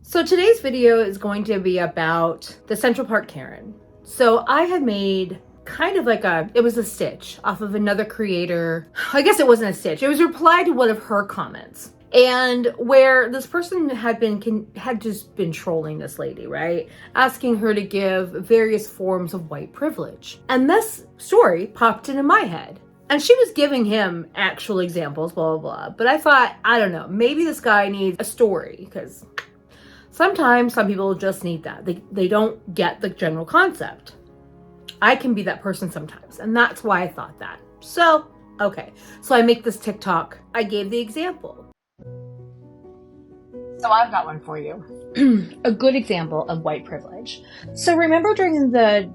So today's video is going to be about the Central Park Karen. So I had made kind of like it was a stitch off of another creator. I guess it wasn't a stitch. It was a reply to one of her comments. And where this person had just been trolling this lady, right? Asking her to give various forms of white privilege. And this story popped into my head. And she was giving him actual examples, blah, blah, blah. But I thought, I don't know, maybe this guy needs a story, because sometimes some people just need that. They don't get the general concept. I can be that person sometimes, and that's why I thought that. So, okay. So I make this TikTok. I gave the example. So I've got one for you. A good example of white privilege. So remember during the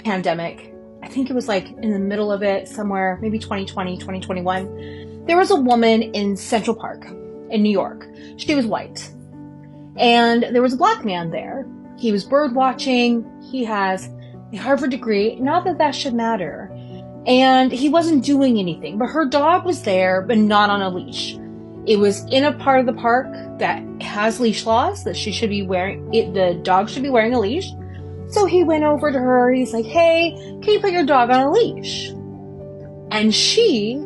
pandemic, I think it was like in the middle of it, somewhere, maybe 2020, 2021, there was a woman in Central Park in New York. She was white. And there was a black man there. He was bird watching. He has a Harvard degree. Not that that should matter. And he wasn't doing anything. But her dog was there, but not on a leash. It was in a part of the park that has leash laws that she should be wearing. The dog should be wearing a leash. So he went over to her. He's like, "Hey, can you put your dog on a leash?" And she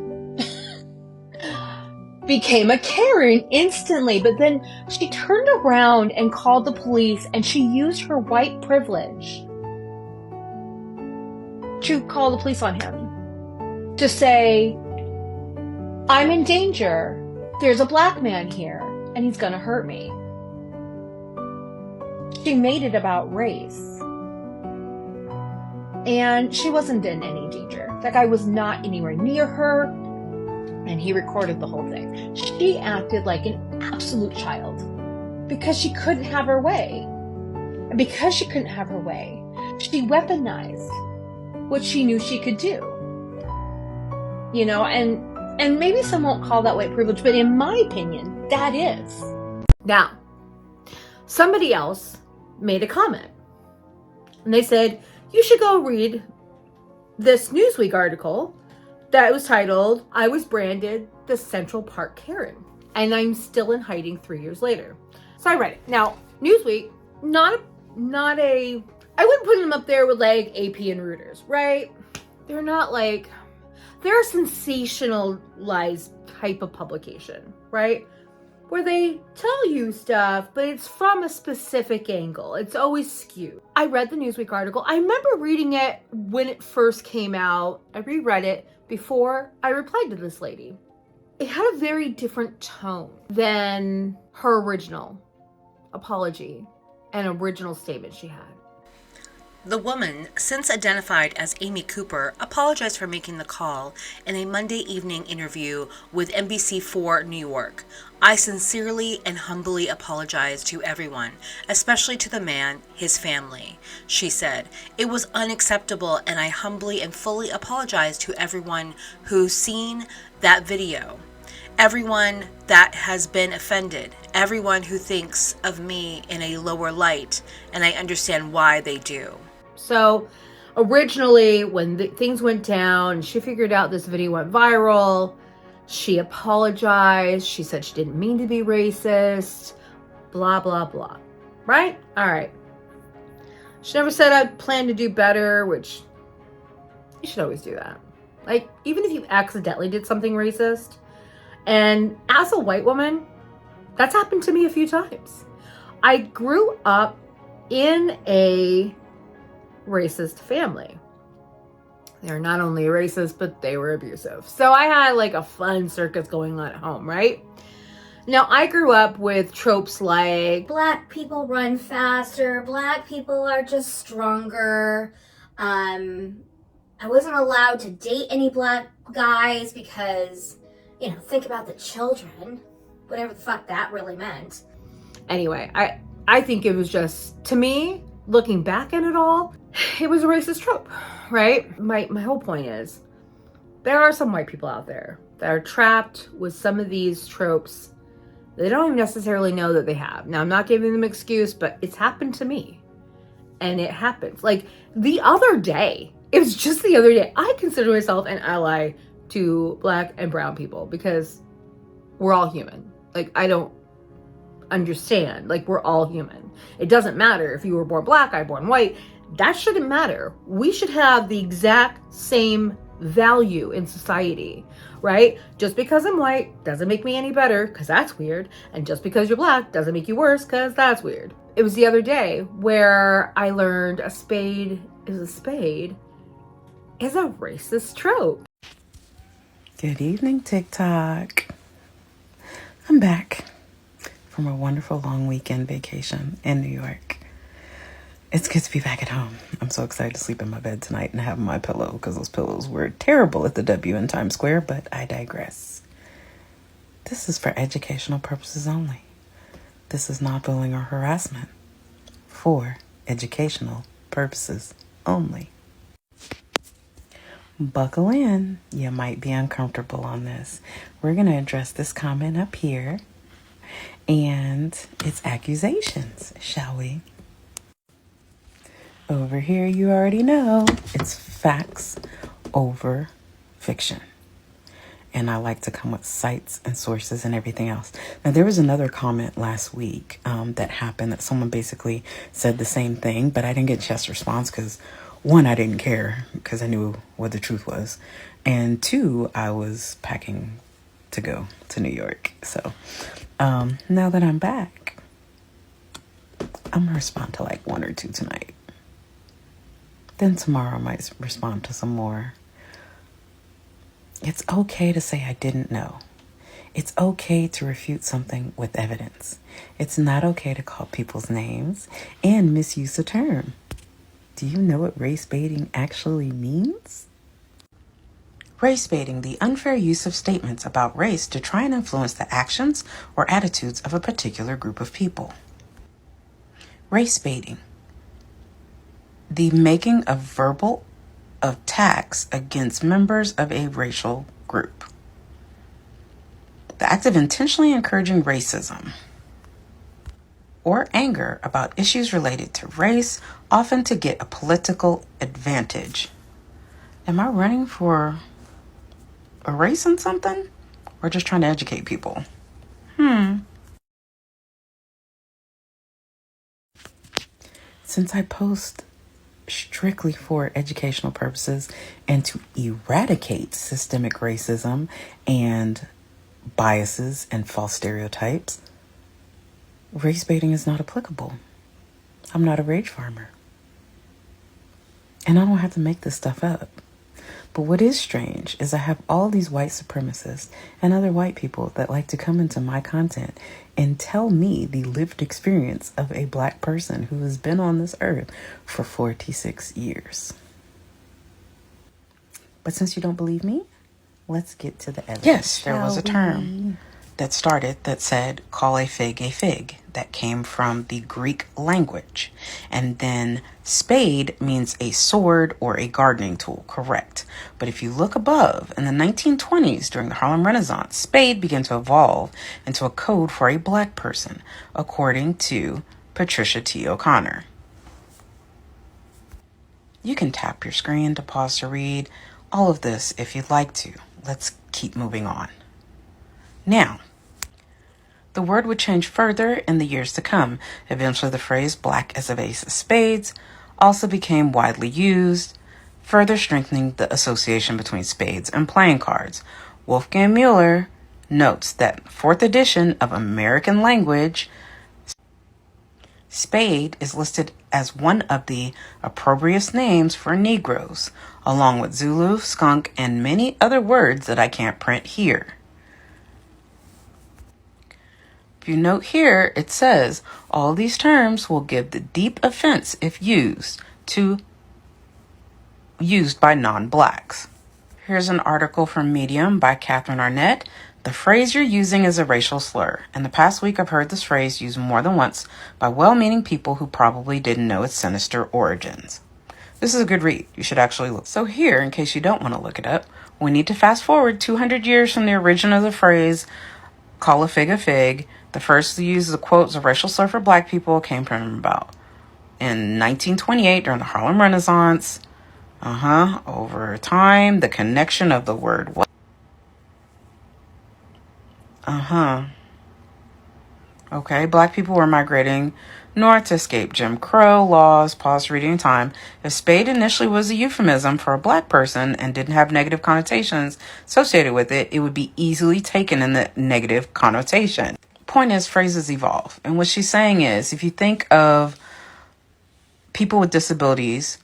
became a Karen instantly, but then she turned around and called the police, and she used her white privilege to call the police on him, to say, "I'm in danger. There's a black man here, and he's gonna hurt me." She made it about race. And she wasn't in any danger. That guy was not anywhere near her. And he recorded the whole thing. She acted like an absolute child because she couldn't have her way. And because she couldn't have her way, she weaponized what she knew she could do. You know, and maybe some won't call that white privilege, but in my opinion, that is. Now, somebody else made a comment. And they said, you should go read this Newsweek article that was titled, "I was branded the Central Park Karen, and I'm still in hiding 3 years later." So I read it. Now, Newsweek, I wouldn't put them up there with like AP and Reuters, right? They're not like, they're a sensationalized type of publication, right? Where they tell you stuff, but it's from a specific angle. It's always skewed. I read the Newsweek article. I remember reading it when it first came out. I reread it before I replied to this lady. It had a very different tone than her original apology and original statement she had. The woman, since identified as Amy Cooper, apologized for making the call in a Monday evening interview with NBC4 New York. "I sincerely and humbly apologize to everyone, especially to the man, his family," she said. "It was unacceptable, and I humbly and fully apologize to everyone who's seen that video. Everyone that has been offended, everyone who thinks of me in a lower light, and I understand why they do." So originally when things went down, she figured out this video went viral. She apologized. She said she didn't mean to be racist, blah, blah, blah. Right? All right. She never said I plan to do better, which you should always do that. Like, even if you accidentally did something racist. And as a white woman, that's happened to me a few times. I grew up in a racist family. They're not only racist, but they were abusive. So I had like a fun circus going on at home, right? Now, I grew up with tropes like black people run faster, black people are just stronger. I wasn't allowed to date any black guys because, think about the children, whatever the fuck that really meant. Anyway, I think it was just, to me, looking back at it all, it was a racist trope, right? My whole point is, there are some white people out there that are trapped with some of these tropes they don't even necessarily know that they have. Now, I'm not giving them an excuse, but it's happened to me. And it happens. Like, the other day, it was just the other day, I consider myself an ally to black and brown people because we're all human. Like, I don't understand. Like, we're all human. It doesn't matter if you were born black, I born white. That shouldn't matter. We should have the exact same value in society, right? Just because I'm white doesn't make me any better, because that's weird. And just because you're black doesn't make you worse, because that's weird. It was the other day where I learned a spade is a racist trope. Good evening, TikTok. I'm back from a wonderful long weekend vacation in New York. It's good to be back at home. I'm so excited to sleep in my bed tonight and have my pillow, because those pillows were terrible at the W in Times Square, but I digress. This is for educational purposes only. This is not bullying or harassment. For educational purposes only. Buckle in. You might be uncomfortable on this. We're going to address this comment up here and its accusations, shall we? Over here, you already know it's facts over fiction. And I like to come with cites and sources and everything else. Now, there was another comment last week that happened that someone basically said the same thing, but I didn't get a chance to respond because, one, I didn't care because I knew what the truth was. And two, I was packing to go to New York. So now that I'm back, I'm going to respond to like one or two tonight. Then tomorrow I might respond to some more. It's okay to say I didn't know. It's okay to refute something with evidence. It's not okay to call people's names and misuse a term. Do you know what race baiting actually means? Race baiting, the unfair use of statements about race to try and influence the actions or attitudes of a particular group of people. Race baiting, the making of verbal attacks against members of a racial group. The act of intentionally encouraging racism or anger about issues related to race, often to get a political advantage. Am I running for a race in something? Or just trying to educate people? Since I post strictly for educational purposes and to eradicate systemic racism and biases and false stereotypes, race baiting is not applicable. I'm not a rage farmer. And I don't have to make this stuff up. But what is strange is I have all these white supremacists and other white people that like to come into my content and tell me the lived experience of a black person who has been on this earth for 46 years. But since you don't believe me, let's get to the evidence. Yes, there was a term that started that said, call a fig, that came from the Greek language. And then spade means a sword or a gardening tool, correct. But if you look above, in the 1920s, during the Harlem Renaissance, spade began to evolve into a code for a black person, according to Patricia T. O'Connor. You can tap your screen to pause to read all of this if you'd like to. Let's keep moving on. Now, the word would change further in the years to come. Eventually, the phrase black as a ace of spades also became widely used, further strengthening the association between spades and playing cards. Wolfgang Mueller notes that 4th edition of American Language, spade is listed as one of the opprobrious names for Negroes, along with Zulu, skunk, and many other words that I can't print here. If you note here, it says all these terms will give the deep offense if used by non-blacks. Here's an article from Medium by Catherine Arnett. The phrase you're using is a racial slur. In the past week, I've heard this phrase used more than once by well-meaning people who probably didn't know its sinister origins. This is a good read. You should actually look. So here, in case you don't want to look it up, we need to fast forward 200 years from the origin of the phrase, call a fig. The first use of the quote as a racial slur for black people came from about in 1928 during the Harlem Renaissance. Over time, the connection of the word Okay, black people were migrating north to escape Jim Crow laws. Pause reading time. If spade initially was a euphemism for a black person and didn't have negative connotations associated with it, it would be easily taken in the negative connotation. Point is, phrases evolve. And what she's saying is, if you think of people with disabilities,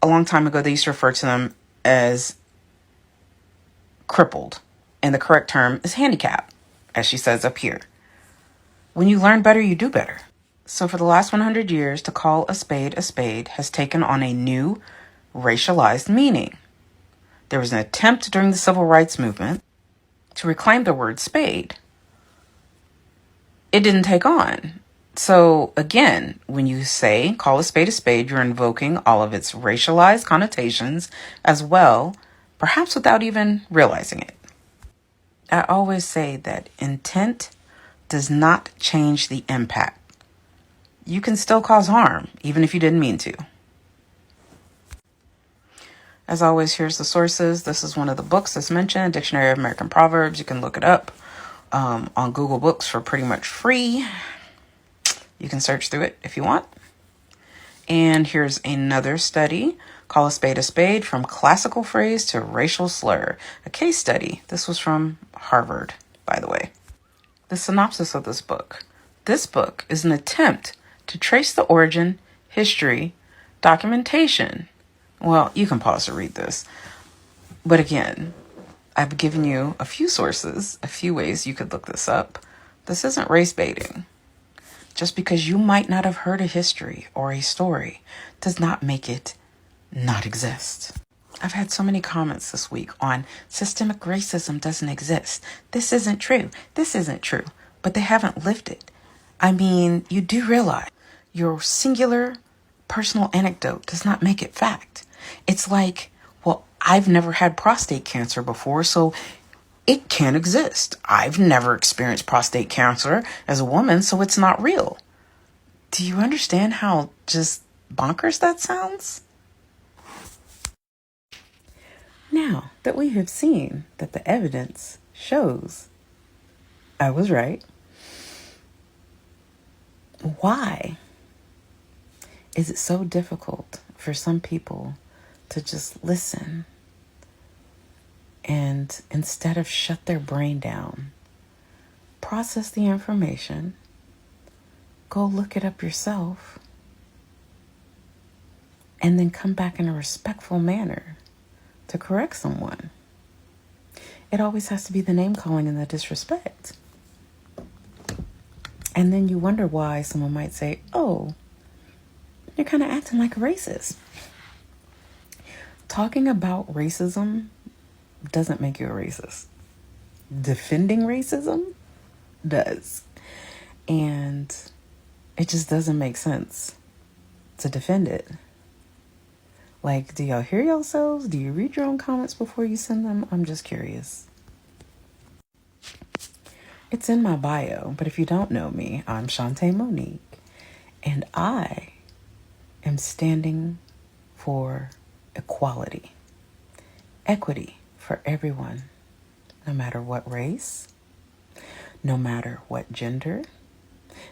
a long time ago, they used to refer to them as crippled. And the correct term is handicap, as she says up here. When you learn better, you do better. So for the last 100 years, to call a spade has taken on a new racialized meaning. There was an attempt during the civil rights movement to reclaim the word spade. It didn't take on. So again, when you say call a spade, you're invoking all of its racialized connotations as well, perhaps without even realizing it. I always say that intent does not change the impact. You can still cause harm, even if you didn't mean to. As always, here's the sources. This is one of the books that's mentioned, Dictionary of American Proverbs. You can look it up on Google Books for pretty much free. You can search through it if you want. And here's another study, Call a Spade, from classical phrase to racial slur. A case study. This was from Harvard, by the way. The synopsis of this book. This book is an attempt to trace the origin, history, documentation. Well, you can pause to read this. But again, I've given you a few sources, a few ways you could look this up. This isn't race baiting. Just because you might not have heard a history or a story does not make it not exist. I've had so many comments this week on systemic racism doesn't exist. This isn't true. This isn't true. But they haven't lived it. I mean, you do realize your singular personal anecdote does not make it fact. It's like, well, I've never had prostate cancer before, so it can't exist. I've never experienced prostate cancer as a woman, so it's not real. Do you understand how just bonkers that sounds? Now that we have seen that the evidence shows I was right, why is it so difficult for some people to just listen and instead of shut their brain down, process the information, go look it up yourself, and then come back in a respectful manner to correct someone? It always has to be the name calling and the disrespect. And then you wonder why someone might say, oh, you're kind of acting like a racist. Talking about racism doesn't make you a racist. Defending racism does. And it just doesn't make sense to defend it. Like, do y'all hear yourselves? Do you read your own comments before you send them? I'm just curious. It's in my bio, but if you don't know me, I'm Shantae Monique, and I am standing for equality, equity for everyone, no matter what race, no matter what gender,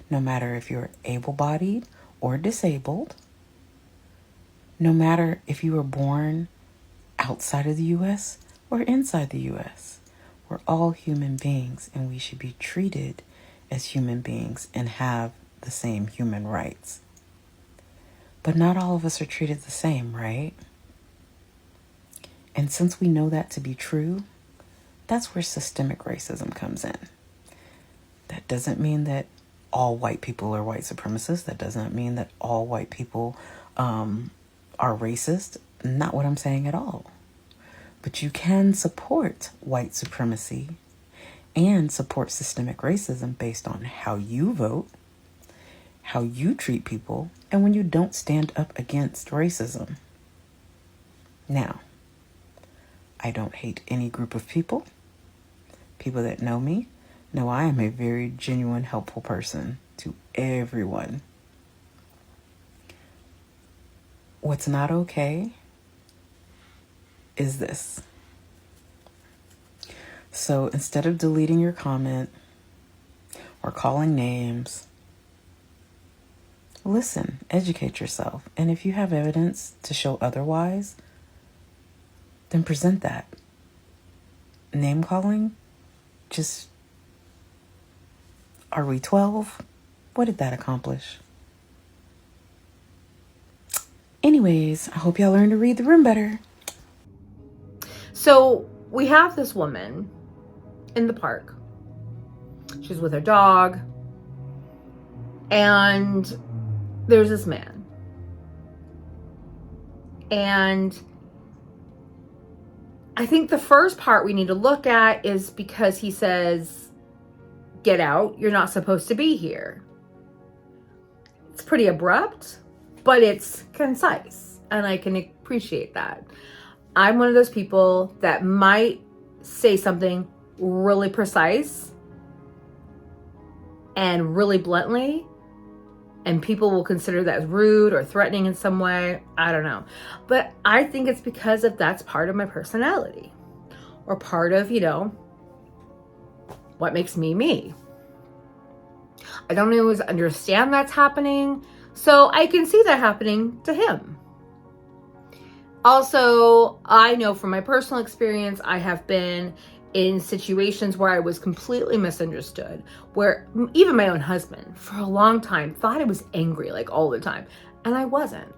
no matter if you're able-bodied or disabled, no matter if you were born outside of the U.S. or inside the U.S. We're all human beings, and we should be treated as human beings and have the same human rights. But not all of us are treated the same, right? And since we know that to be true, that's where systemic racism comes in. That doesn't mean that all white people are white supremacists. That doesn't mean that all white people are racist. Not what I'm saying at all. But you can support white supremacy and support systemic racism based on how you vote, how you treat people, and when you don't stand up against racism. Now, I don't hate any group of people. People that know me know I am a very genuine, helpful person to everyone. What's not okay is this. So instead of deleting your comment, or calling names. Listen, educate yourself. And if you have evidence to show otherwise, then present that. Name calling? Just, are we 12? What did that accomplish? Anyways, I hope y'all learn to read the room better. So we have this woman in the park. She's with her dog. And there's this man. And I think the first part we need to look at is because he says, "Get out, you're not supposed to be here." It's pretty abrupt, but it's concise, and I can appreciate that. I'm one of those people that might say something really precise and really bluntly, and people will consider that rude or threatening in some way. I don't know. But I think it's because that's part of my personality, or part of, what makes me me. I don't always understand that's happening, so I can see that happening to him. Also, I know from my personal experience, I have been in situations where I was completely misunderstood, where even my own husband for a long time thought I was angry all the time, and I wasn't.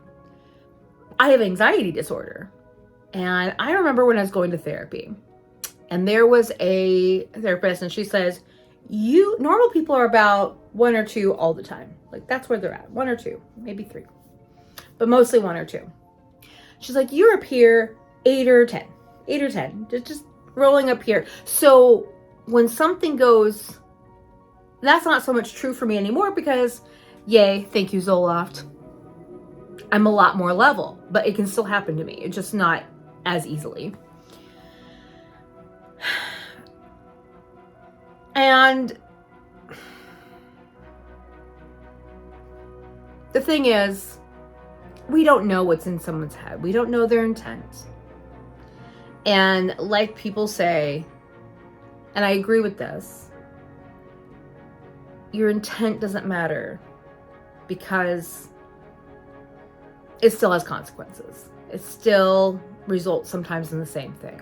I have anxiety disorder, and I remember when I was going to therapy, and there was a therapist, and she says, normal people are about 1 or 2 all the time. That's where they're at, 1 or 2, maybe 3, but mostly 1 or 2. She's like, you're up here 8 or 10, just rolling up here. So when something goes, that's not so much true for me anymore because, yay, thank you, Zoloft. I'm a lot more level, but it can still happen to me. It's just not as easily. And the thing is, we don't know what's in someone's head. We don't know their intent. And like people say, and I agree with this, your intent doesn't matter because it still has consequences. It still results sometimes in the same thing.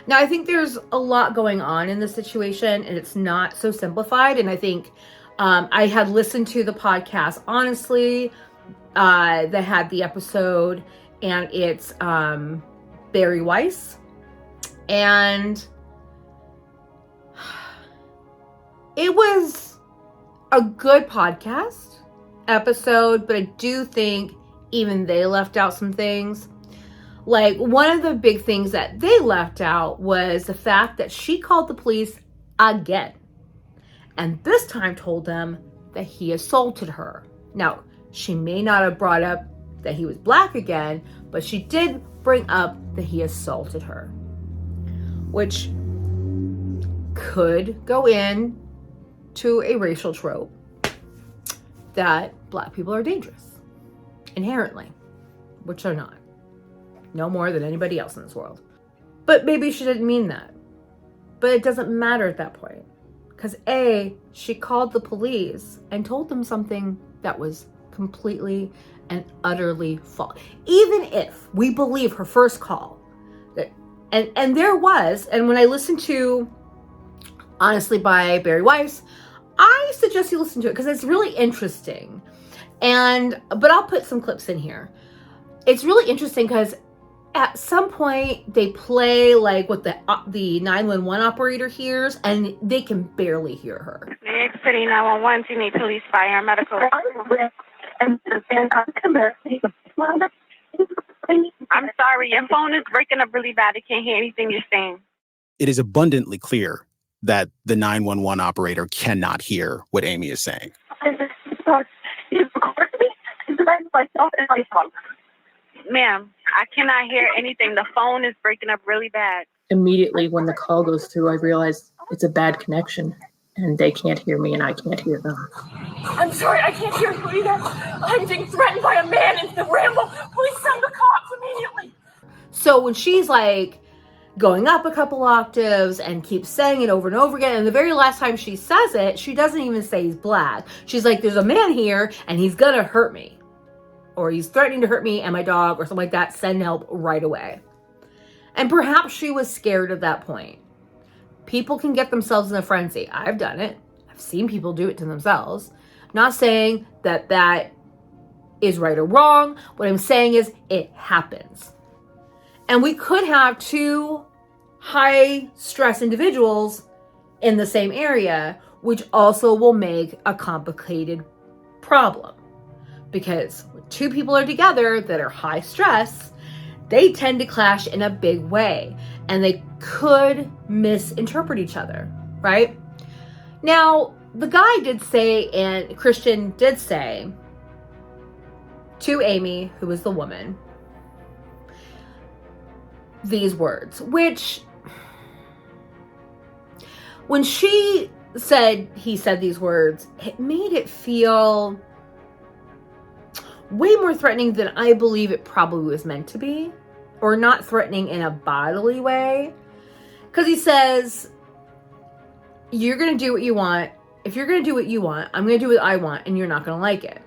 Now, I think there's a lot going on in this situation, and it's not so simplified. And I think I had listened to the podcast, honestly, that had the episode, and it's Bari Weiss, and it was a good podcast episode, but I do think even they left out some things. One of the big things that they left out was the fact that she called the police again, and this time told them that he assaulted her. Now, she may not have brought up that he was black again, but she did bring up that he assaulted her, which could go in to a racial trope that black people are dangerous inherently, which they're not, no more than anybody else in this world. But maybe she didn't mean that, but it doesn't matter at that point, because she called the police and told them something that was completely and utterly false. Even if we believe her first call, and there was, and when I listened to Honestly by Bari Weiss, I suggest you listen to it because it's really interesting. But I'll put some clips in here. It's really interesting because at some point they play what the 911 operator hears, and they can barely hear her. New York City 911, do you need police, fire, and medical? I'm sorry, your phone is breaking up really bad. I can't hear anything you're saying. It is abundantly clear that the 911 operator cannot hear what Amy is saying. Ma'am, I cannot hear anything. The phone is breaking up really bad. Immediately when the call goes through, I realize it's a bad connection and they can't hear me and I can't hear them. I'm sorry, I can't hear you either. I'm being threatened by a man in the ramble. Please send the cops immediately. So when she's like, going up a couple octaves and keeps saying it over and over again. And the very last time she says it, she doesn't even say he's black. She's like, there's a man here and he's gonna hurt me. Or he's threatening to hurt me and my dog or something like that. Send help right away. And perhaps she was scared at that point. People can get themselves in a frenzy. I've done it. I've seen people do it to themselves. I'm not saying that that is right or wrong. What I'm saying is it happens. And we could have two high stress individuals in the same area, which also will make a complicated problem. Because when two people are together that are high stress, they tend to clash in a big way. And they could misinterpret each other, right? Now, the guy did say, and Christian did say to Amy, who was the woman, these words, which when he said these words, it made it feel way more threatening than I believe it probably was meant to be, or not threatening in a bodily way. Because he says, you're going to do what you want. If you're going to do what you want, I'm going to do what I want, and you're not going to like it.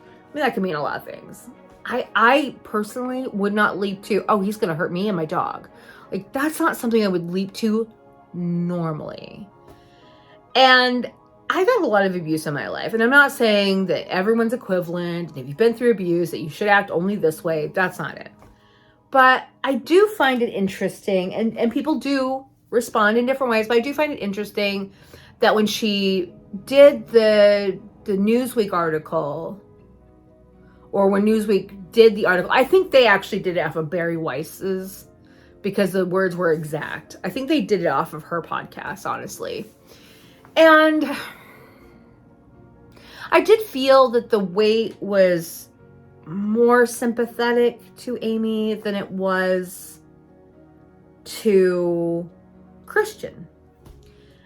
I mean, that could mean a lot of things. I personally would not leap to, oh, he's going to hurt me and my dog. Like, that's not something I would leap to normally. And I've had a lot of abuse in my life, and I'm not saying that everyone's equivalent, and if you've been through abuse, that you should act only this way. That's not it. But I do find it interesting, and people do respond in different ways, but I do find it interesting that when she did the Newsweek article, or when Newsweek did the article, I think they actually did it off of Barry Weiss's, because the words were exact. I think they did it off of her podcast, honestly. And I did feel that the weight was more sympathetic to Amy than it was to Christian.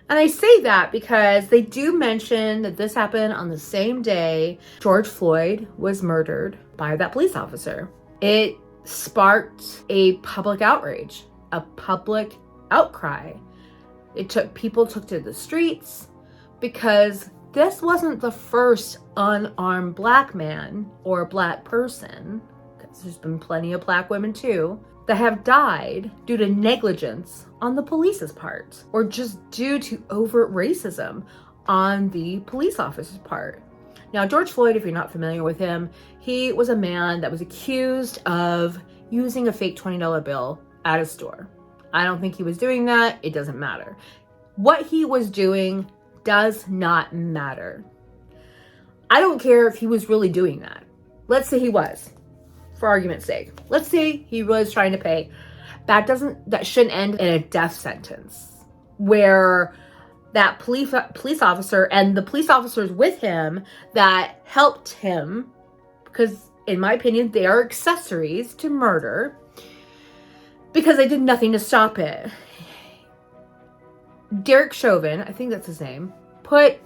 And I say that because they do mention that this happened on the same day George Floyd was murdered by that police officer. It sparked a public outrage, a public outcry. People took to the streets because this wasn't the first unarmed black man or black person, because there's been plenty of black women too, that have died due to negligence on the police's part, or just due to overt racism on the police officer's part. Now, George Floyd, if you're not familiar with him, he was a man that was accused of using a fake $20 bill at a store. I don't think he was doing that. It doesn't matter. What he was doing does not matter. I don't care if he was really doing that. Let's say he was, for argument's sake. Let's say he was trying to pay. That shouldn't end in a death sentence, where that police officer and the police officers with him that helped him, because in my opinion, they are accessories to murder, because they did nothing to stop it. Derek Chauvin, I think that's his name, put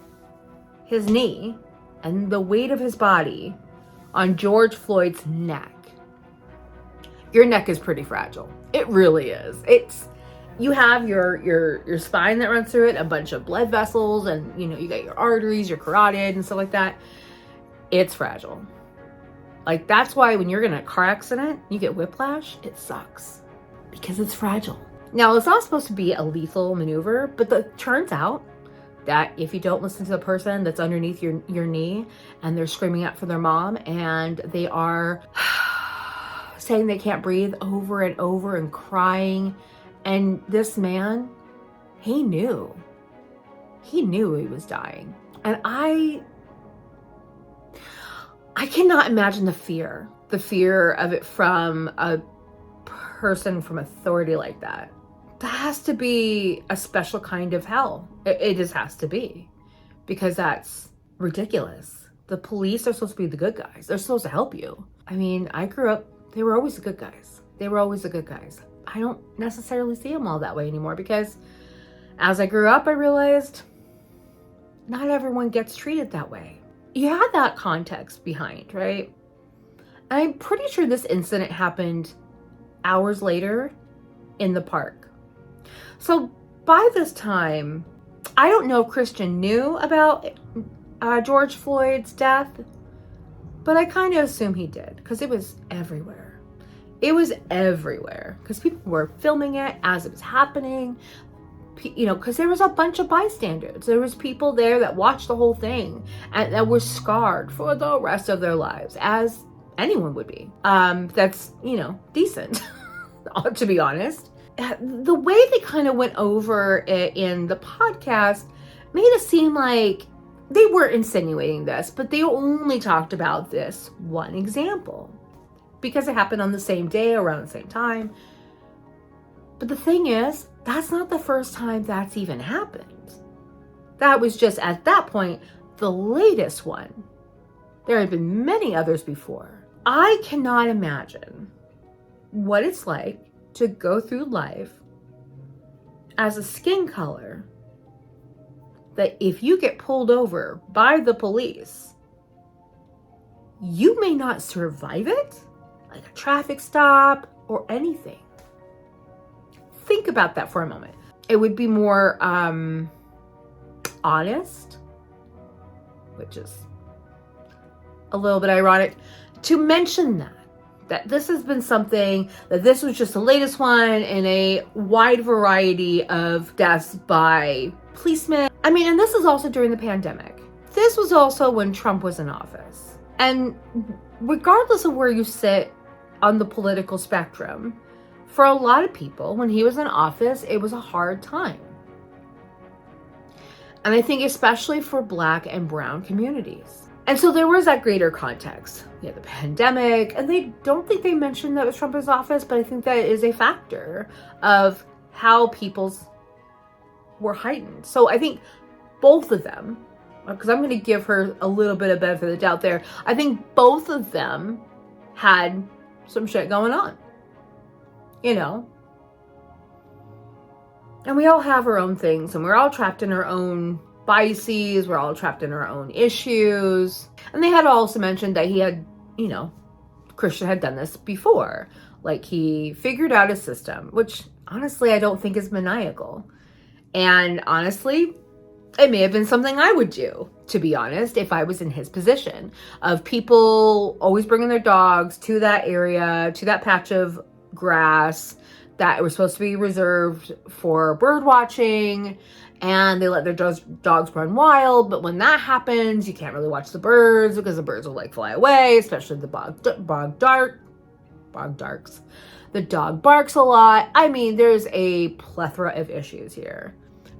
his knee and the weight of his body on George Floyd's neck. Your neck is pretty fragile. It really is. You have your spine that runs through it, a bunch of blood vessels, and you got your arteries, your carotid and stuff like that. It's fragile. Like, that's why when you're in a car accident, you get whiplash, it sucks. Because it's fragile. Now, it's not supposed to be a lethal maneuver, but it turns out that if you don't listen to the person that's underneath your knee and they're screaming out for their mom and they are saying they can't breathe over and over and crying, and this man, he knew he was dying. And I cannot imagine the fear of it from a person from authority like that. That has to be a special kind of hell. It just has to be, because that's ridiculous. The police are supposed to be the good guys. They're supposed to help you. I mean, I grew up, they were always the good guys. I don't necessarily see them all that way anymore, because as I grew up, I realized not everyone gets treated that way. You had that context behind, right? I'm pretty sure this incident happened hours later in the park. So by this time, I don't know if Christian knew about George Floyd's death, but I kind of assume he did because it was everywhere. It was everywhere because people were filming it as it was happening, because there was a bunch of bystanders. There was people there that watched the whole thing and that were scarred for the rest of their lives, as anyone would be. That's, decent, to be honest. The way they kind of went over it in the podcast made it seem like they were insinuating this, but they only talked about this one example because it happened on the same day, around the same time. But the thing is, that's not the first time that's even happened. That was just, at that point, the latest one. There have been many others before. I cannot imagine what it's like to go through life as a skin color that if you get pulled over by the police, you may not survive it, like a traffic stop or anything. Think about that for a moment. It would be more honest, which is a little bit ironic to mention that this has been something, that this was just the latest one in a wide variety of deaths by policemen. I mean, and this is also during the pandemic. This was also when Trump was in office. And regardless of where you sit on the political spectrum, for a lot of people, when he was in office, it was a hard time. And I think especially for Black and brown communities. And so there was that greater context. You had the pandemic, and they don't think they mentioned that it was Trump's office, but I think that is a factor of how people's were heightened. So I think both of them, because I'm going to give her a little bit of benefit of the doubt there, I think both of them had some shit going on. And we all have our own things, and we're all trapped in our own biases, we're all trapped in our own issues. And they had also mentioned that he had, Christian had done this before. Like, he figured out a system, which honestly I don't think is maniacal. And honestly, it may have been something I would do, to be honest, if I was in his position, of people always bringing their dogs to that area, to that patch of grass that was supposed to be reserved for bird watching, and they let their dogs run wild. But when that happens, you can't really watch the birds because the birds will fly away, especially the bog darks. The dog barks a lot. I mean, there's a plethora of issues here.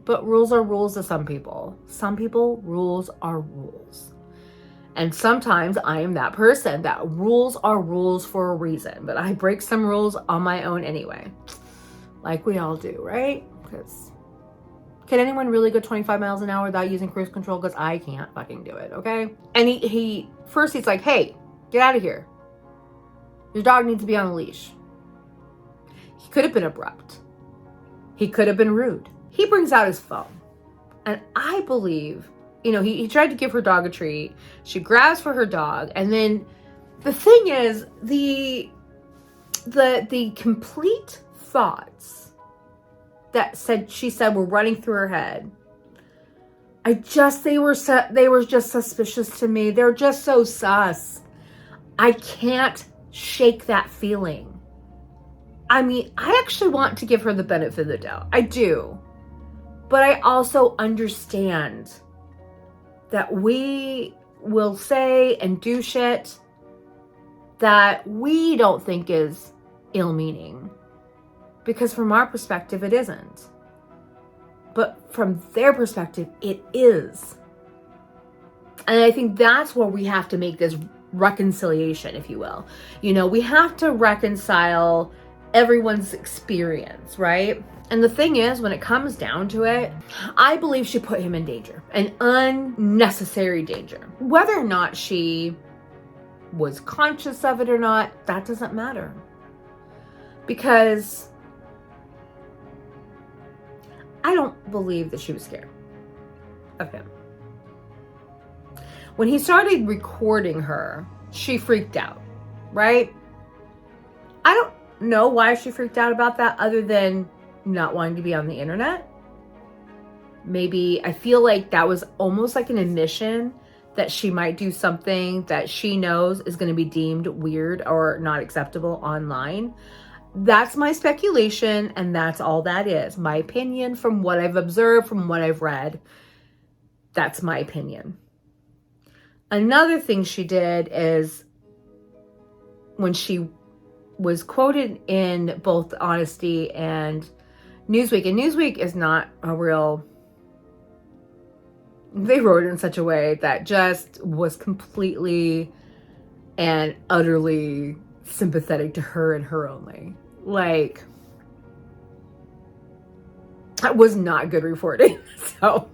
But rules are rules to some people. Some people, rules are rules. And sometimes I am that person that rules are rules for a reason. But I break some rules on my own anyway. Like we all do, right? Because can anyone really go 25 miles an hour without using cruise control? Because I can't fucking do it, okay? And he first he's like, hey, get out of here. Your dog needs to be on a leash. He could have been abrupt. He could have been rude. He brings out his phone. And I believe, he tried to give her dog a treat. She grabs for her dog. And then the thing is, the complete thoughts that she said were running through her head. They were just suspicious to me. They're just so sus. I can't shake that feeling. I mean, I actually want to give her the benefit of the doubt. I do. But I also understand that we will say and do shit that we don't think is ill-meaning. Because from our perspective, it isn't. But from their perspective, it is. And I think that's where we have to make this reconciliation, if you will. We have to reconcile everyone's experience, right? And the thing is, when it comes down to it, I believe she put him in danger, an unnecessary danger. Whether or not she was conscious of it or not, that doesn't matter. Because I don't believe that she was scared of him. When he started recording her, she freaked out, right? know why she freaked out about that other than not wanting to be on the internet. Maybe I feel like that was almost like an admission that she might do something that she knows is going to be deemed weird or not acceptable online. That's my speculation, and that's all that is. My opinion from what I've observed, from what I've read. That's my opinion. Another thing she did is when she was quoted in both Honesty and Newsweek, and Newsweek is not a real... They wrote it in such a way that just was completely and utterly sympathetic to her and her only. Like, that was not good reporting. So,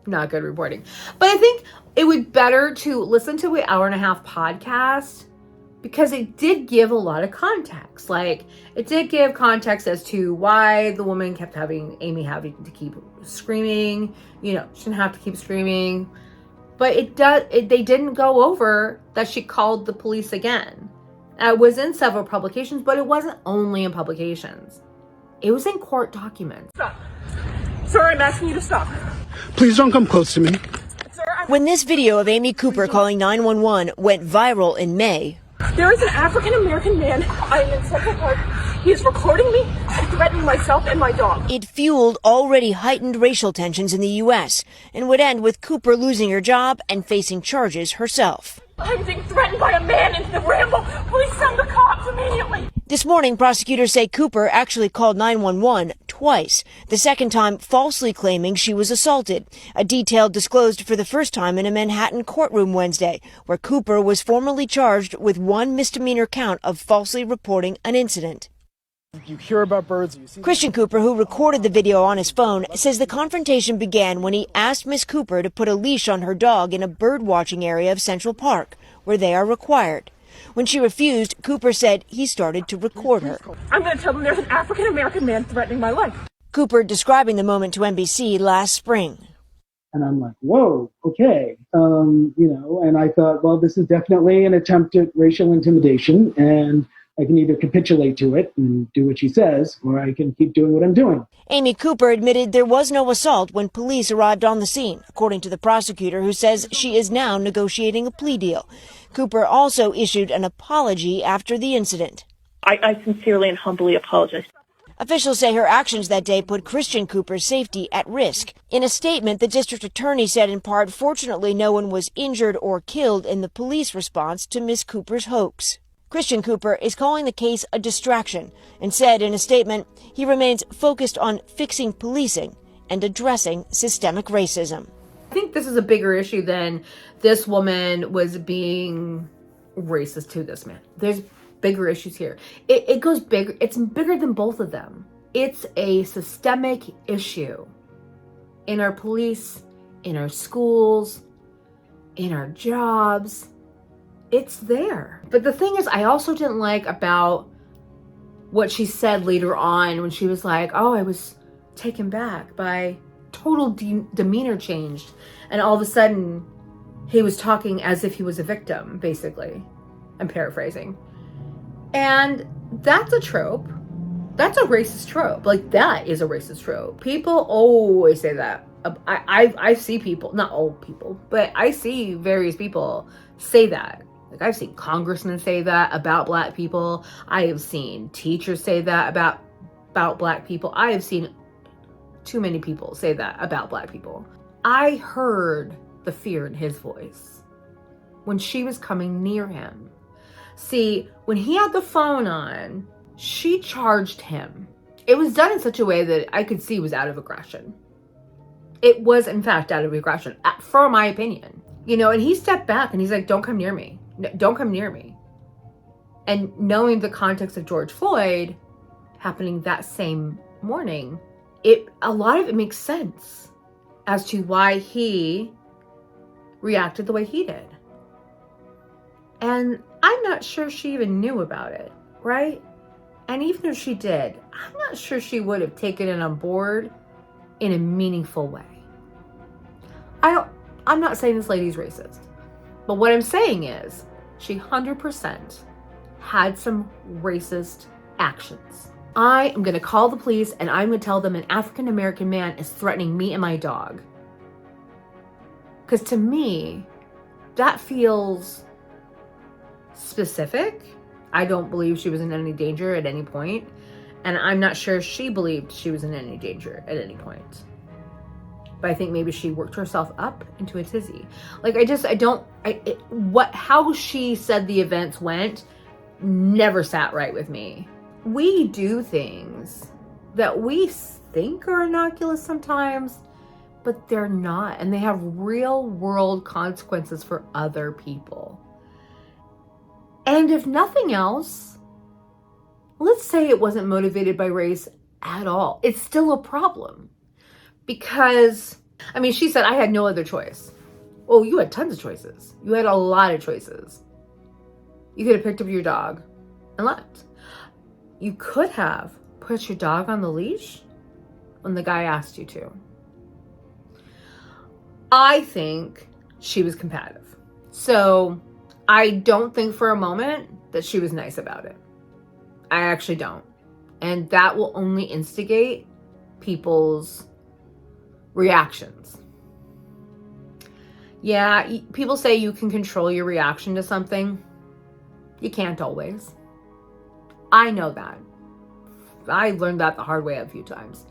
not good reporting. But I think it would be better to listen to an 1.5-hour podcast because it did give a lot of context. Like, it did give context as to why the woman kept Amy having to keep screaming. You know, she didn't have to keep screaming. But they didn't go over that she called the police again. It was in several publications, but it wasn't only in publications. It was in court documents. Stop. Sir, I'm asking you to stop. Please don't come close to me. Sir, when this video of Amy Cooper calling 911 went viral in May, there is an African-American man. I am in Central Park. He is recording me and threatening myself and my dog. It fueled already heightened racial tensions in the U.S. and would end with Cooper losing her job and facing charges herself. I'm being threatened by a man in the Ramble. Please send the cops immediately. This morning, prosecutors say Cooper actually called 911 twice, the second time falsely claiming she was assaulted, a detail disclosed for the first time in a Manhattan courtroom Wednesday, where Cooper was formally charged with one misdemeanor count of falsely reporting an incident. You hear about birds. You see Christian Cooper, who recorded the video on his phone, says the confrontation began when he asked Miss Cooper to put a leash on her dog in a bird-watching area of Central Park, where they are required. When she refused, Cooper said he started to record her. I'm going to tell them there's an African-American man threatening my life. Cooper describing the moment to NBC last spring. And I'm like, whoa, okay. And I thought, well, this is definitely an attempt at racial intimidation, and I can either capitulate to it and do what she says, or I can keep doing what I'm doing. Amy Cooper admitted there was no assault when police arrived on the scene, according to the prosecutor, who says she is now negotiating a plea deal. Cooper also issued an apology after the incident. I sincerely and humbly apologize. Officials say her actions that day put Christian Cooper's safety at risk. In a statement, the district attorney said in part, fortunately, no one was injured or killed in the police response to Miss Cooper's hoax. Christian Cooper is calling the case a distraction and said in a statement he remains focused on fixing policing and addressing systemic racism. I think this is a bigger issue than this woman was being racist to this man. There's bigger issues here. It goes bigger. It's bigger than both of them. It's a systemic issue in our police, in our schools, in our jobs. It's there. But the thing is, I also didn't like about what she said later on when she was like, oh, I was taken back by total demeanor changed. And all of a sudden, he was talking as if he was a victim, basically. I'm paraphrasing. And that's a trope. That's a racist trope. Like, that is a racist trope. People always say that. I see people, not old people, but I see various people say that. Like, I've seen congressmen say that about black people. I have seen teachers say that about black people. I have seen too many people say that about black people. I heard the fear in his voice when she was coming near him. See, when he had the phone on, she charged him. It was done in such a way that I could see was out of aggression. It was, in fact, out of aggression, for my opinion. You know, and he stepped back and he's like, don't come near me. Don't come near me. And knowing the context of George Floyd happening that same morning, a lot of it makes sense as to why he reacted the way he did. And I'm not sure she even knew about it, right? And even if she did, I'm not sure she would have taken it on board in a meaningful way. I'm not saying this lady's racist, but what I'm saying is she 100% had some racist actions. I am going to call the police and I'm going to tell them an African American man is threatening me and my dog. Because to me, that feels specific. I don't believe she was in any danger at any point. And I'm not sure she believed she was in any danger at any point. But I think maybe she worked herself up into a tizzy. Like, how she said the events went never sat right with me. We do things that we think are innocuous sometimes, but they're not. And they have real world consequences for other people. And if nothing else, let's say it wasn't motivated by race at all. It's still a problem. Because, I mean, she said, I had no other choice. Oh, you had tons of choices. You had a lot of choices. You could have picked up your dog and left. You could have put your dog on the leash when the guy asked you to. I think she was combative. So I don't think for a moment that she was nice about it. I actually don't. And that will only instigate people's reactions. Yeah, people say you can control your reaction to something. You can't always. I know that. I learned that the hard way a few times.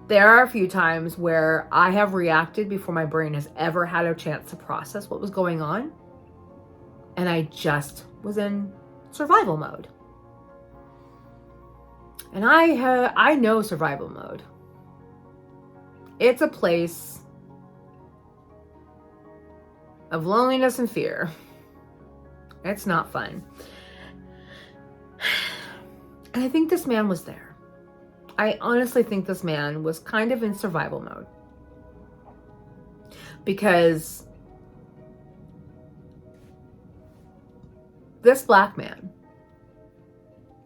There are a few times where I have reacted before my brain has ever had a chance to process what was going on. And I just was in survival mode. And I know survival mode. It's a place of loneliness and fear. It's not fun. And I think this man was there. I honestly think this man was kind of in survival mode. Because this black man,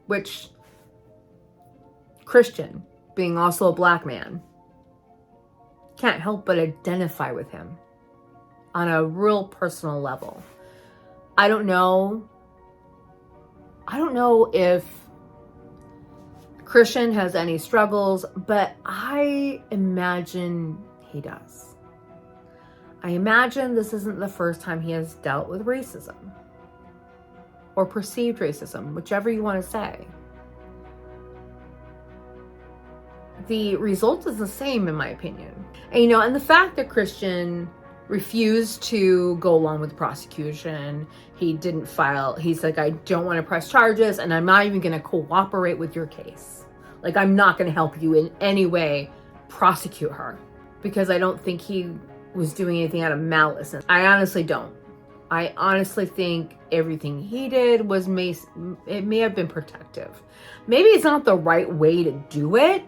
which Christian, being also a black man, can't help but identify with him on a real personal level. I don't know if Christian has any struggles, but I imagine he does. I imagine this isn't the first time he has dealt with racism or perceived racism, whichever you want to say. The result is the same, in my opinion. And the fact that Christian refused to go along with the prosecution, he's like, I don't want to press charges, and I'm not even going to cooperate with your case. Like, I'm not going to help you in any way prosecute her, because I don't think he was doing anything out of malice. I honestly don't. I honestly think everything he did it may have been protective. Maybe it's not the right way to do it.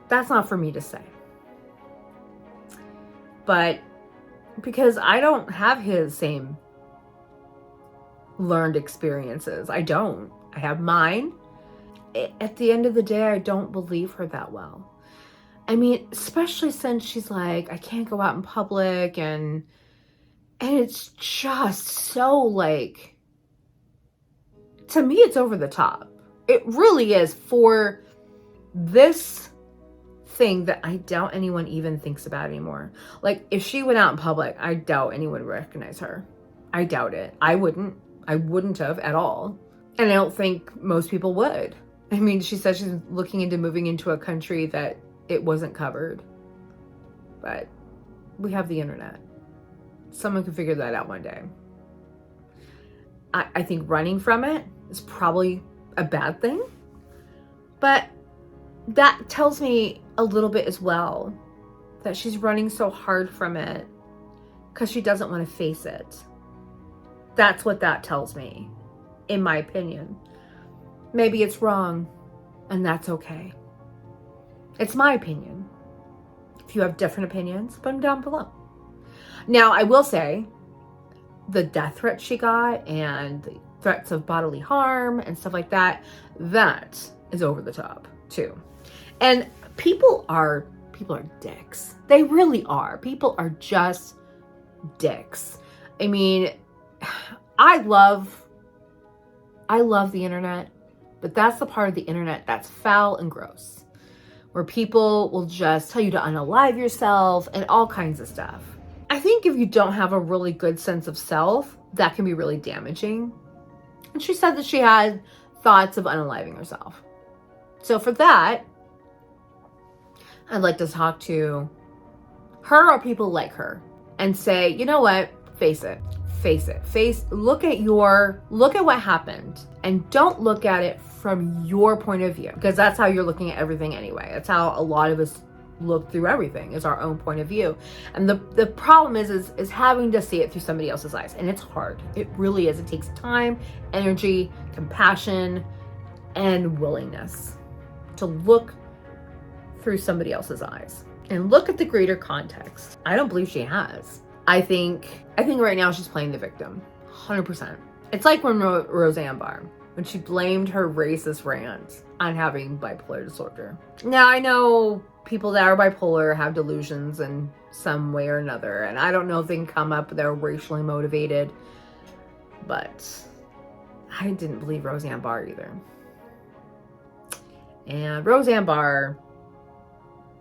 That's not for me to say. But because I don't have his same learned experiences. I don't. I have mine. At the end of the day, I don't believe her that well. I mean, especially since she's like, I can't go out in public, and it's just so, like, to me, it's over the top. It really is for this thing that I doubt anyone even thinks about anymore. Like, if she went out in public, I doubt anyone would recognize her. I doubt it. I wouldn't have at all. And I don't think most people would. I mean, she said she's looking into moving into a country that it wasn't covered. But we have the internet. Someone can figure that out one day. I think running from it is probably a bad thing. But that tells me a little bit as well that she's running so hard from it because she doesn't want to face it. That's what that tells me, in my opinion. Maybe it's wrong, and that's okay. It's my opinion. If you have different opinions, put them down below. Now, I will say, the death threat she got and the threats of bodily harm and stuff like that, that is over the top, too. And people are dicks. They really are. People are just dicks. I mean, I love I love the internet, but that's the part of the internet that's foul and gross, where people will just tell you to unalive yourself and all kinds of stuff. I think if you don't have a really good sense of self, that can be really damaging. And she said that she had thoughts of unaliving herself. So for that, I'd like to talk to her or people like her and say, you know what, look at what happened, and don't look at it from your point of view, because that's how you're looking at everything anyway. That's how a lot of us look through everything, is our own point of view. And the problem is having to see it through somebody else's eyes. And it's hard. It really is. It takes time, energy, compassion, and willingness to look through somebody else's eyes and look at the greater context. I don't believe she has. I think right now she's playing the victim, 100%. It's like when Roseanne Barr, when she blamed her racist rant on having bipolar disorder. Now, I know people that are bipolar have delusions in some way or another, and I don't know if they can come up, they're racially motivated, but I didn't believe Roseanne Barr either. And Roseanne Barr,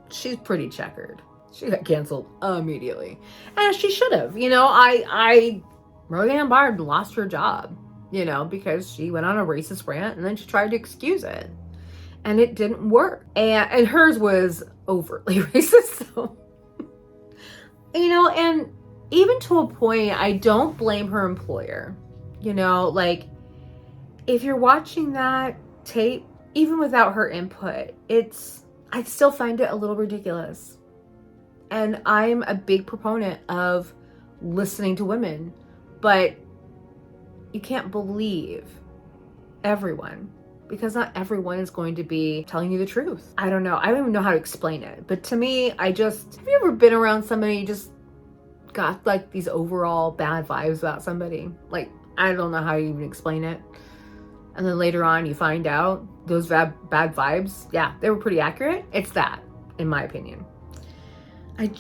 she's pretty checkered. She got canceled immediately. And she should have. Roseanne Barr lost her job, because she went on a racist rant and then she tried to excuse it. And it didn't work. And hers was overtly racist. So, and even to a point, I don't blame her employer. If you're watching that tape, even without her input, I still find it a little ridiculous. And I'm a big proponent of listening to women, but you can't believe everyone, because not everyone is going to be telling you the truth. I don't know. I don't even know how to explain it. But to me, have you ever been around somebody you just got like these overall bad vibes about somebody? Like, I don't know how you even explain it. And then later on you find out those bad vibes, yeah, they were pretty accurate. It's that, in my opinion. And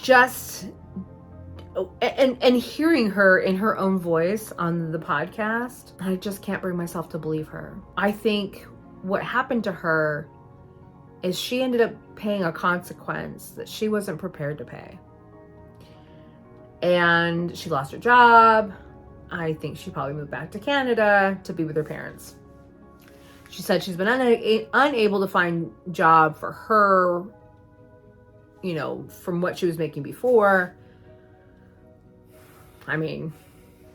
hearing her in her own voice on the podcast, I just can't bring myself to believe her. I think what happened to her is she ended up paying a consequence that she wasn't prepared to pay. And she lost her job. I think she probably moved back to Canada to be with her parents. She said she's been unable to find a job for her, from what she was making before. I mean,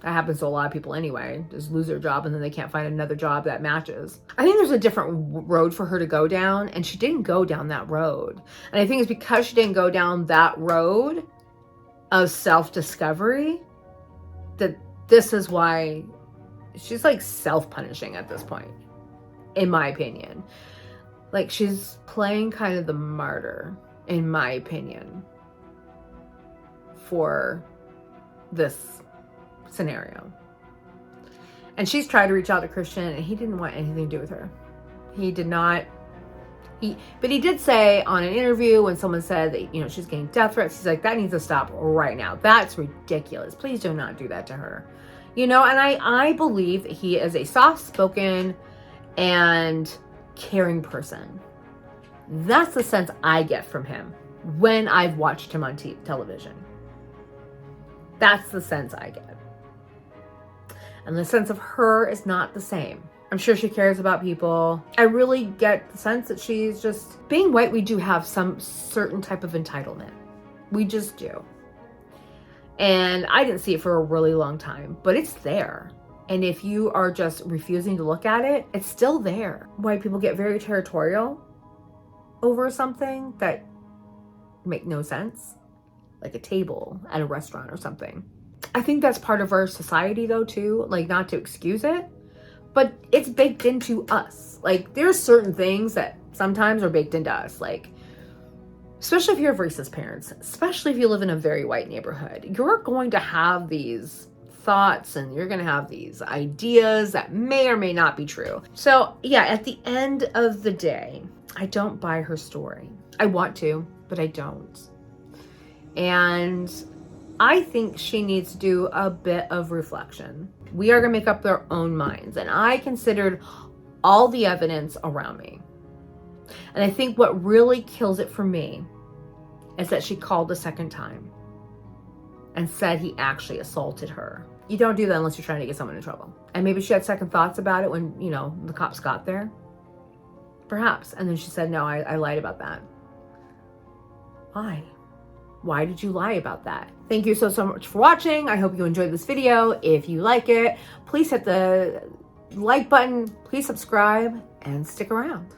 that happens to a lot of people anyway. Just lose their job and then they can't find another job that matches. I think there's a different road for her to go down, and she didn't go down that road. And I think it's because she didn't go down that road of self-discovery that this is why she's like self-punishing at this point, in my opinion. Like, she's playing kind of the martyr, in my opinion, for this scenario. And she's tried to reach out to Christian, and he didn't want anything to do with her. He did not. But he did say on an interview, when someone said that, she's getting death threats, he's like, that needs to stop right now. That's ridiculous. Please do not do that to her. And I believe that he is a soft-spoken and caring person. That's the sense I get from him when I've watched him on television. That's the sense I get. And the sense of her is not the same. I'm sure she cares about people. I really get the sense that she's just, being white, we do have some certain type of entitlement. We just do. And I didn't see it for a really long time, but it's there. And if you are just refusing to look at it, it's still there. White people get very territorial over something that make no sense, like a table at a restaurant or something. I think that's part of our society though too, like, not to excuse it, but it's baked into us. Like, there's certain things that sometimes are baked into us, like, especially if you have racist parents, especially if you live in a very white neighborhood, you're going to have these thoughts and you're going to have these ideas that may or may not be true. So yeah, at the end of the day, I don't buy her story. I want to, but I don't. And I think she needs to do a bit of reflection. We are going to make up their own minds. And I considered all the evidence around me. And I think what really kills it for me is that she called a second time and said he actually assaulted her. You don't do that unless you're trying to get someone in trouble. And maybe she had second thoughts about it when, you know, the cops got there. Perhaps. And then she said, no, I lied about that. Why? Why did you lie about that? Thank you so much for watching. I hope you enjoyed this video. If you like it, please hit the like button, please subscribe, and stick around.